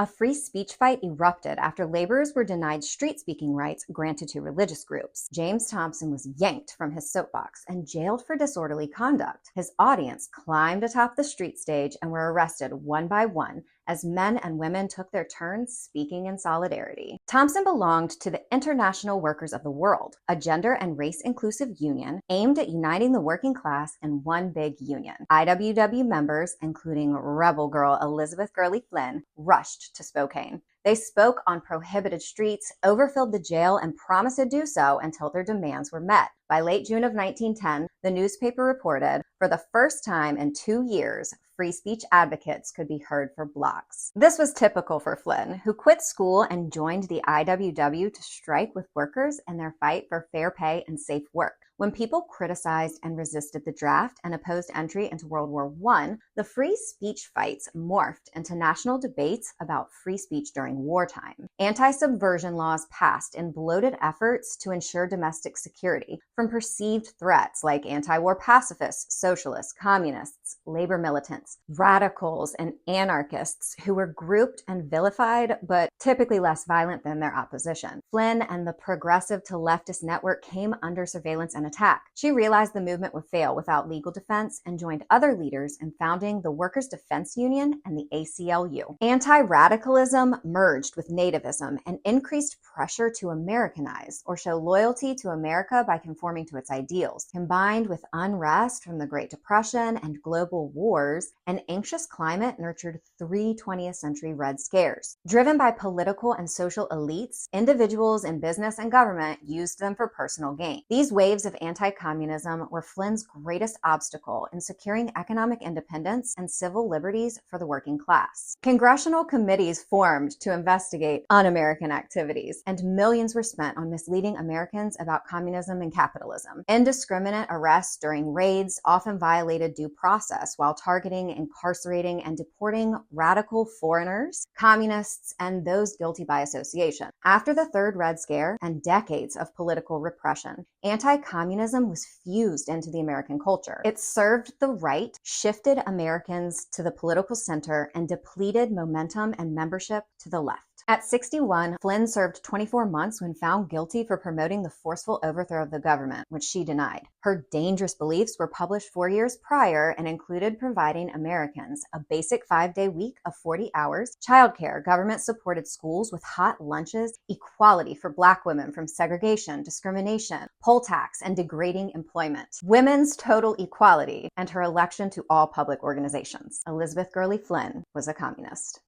A free speech fight erupted after laborers were denied street-speaking rights granted to religious groups. James Thompson was yanked from his soapbox and jailed for disorderly conduct. His audience climbed atop the street stage and were arrested one by one as men and women took their turns speaking in solidarity. Thompson belonged to the International Workers of the World, a gender and race-inclusive union aimed at uniting the working class in one big union. IWW members, including rebel girl Elizabeth Gurley Flynn, rushed to Spokane. They spoke on prohibited streets, overfilled the jail, and promised to do so until their demands were met. By late June of 1910, the newspaper reported, for the first time in 2 years, free speech advocates could be heard for blocks. This was typical for Flynn, who quit school and joined the IWW to strike with workers in their fight for fair pay and safe work. When people criticized and resisted the draft and opposed entry into World War I, the free speech fights morphed into national debates about free speech during wartime. Anti-subversion laws passed in bloated efforts to ensure domestic security from perceived threats like anti-war pacifists, socialists, communists, labor militants, radicals, and anarchists who were grouped and vilified, but typically less violent than their opposition. Flynn and the progressive to leftist network came under surveillance and attack. She realized the movement would fail without legal defense and joined other leaders in founding the Workers' Defense Union and the ACLU. Anti-radicalism merged with nativism and increased pressure to Americanize or show loyalty to America by conforming to its ideals. Combined with unrest from the Great Depression and global wars, an anxious climate nurtured 3 20th century Red Scares. Driven by political and social elites, individuals in business and government used them for personal gain. These waves of anti-communism were Flynn's greatest obstacle in securing economic independence and civil liberties for the working class. Congressional committees formed to investigate un-American activities, and millions were spent on misleading Americans about communism and capitalism. Indiscriminate arrests during raids often violated due process while targeting, incarcerating, and deporting radical foreigners, communists, and those guilty by association. After the Third Red Scare and decades of political repression, anti-communism was fused into the American culture. It served the right, shifted Americans to the political center, and depleted momentum and membership to the left. At 61, Flynn served 24 months when found guilty for promoting the forceful overthrow of the government, which she denied. Her dangerous beliefs were published 4 years prior and included providing Americans a basic 5-day week of 40 hours, childcare, government-supported schools with hot lunches, equality for Black women from segregation, discrimination, poll tax, and degrading employment, women's total equality, and her election to all public organizations. Elizabeth Gurley Flynn was a communist.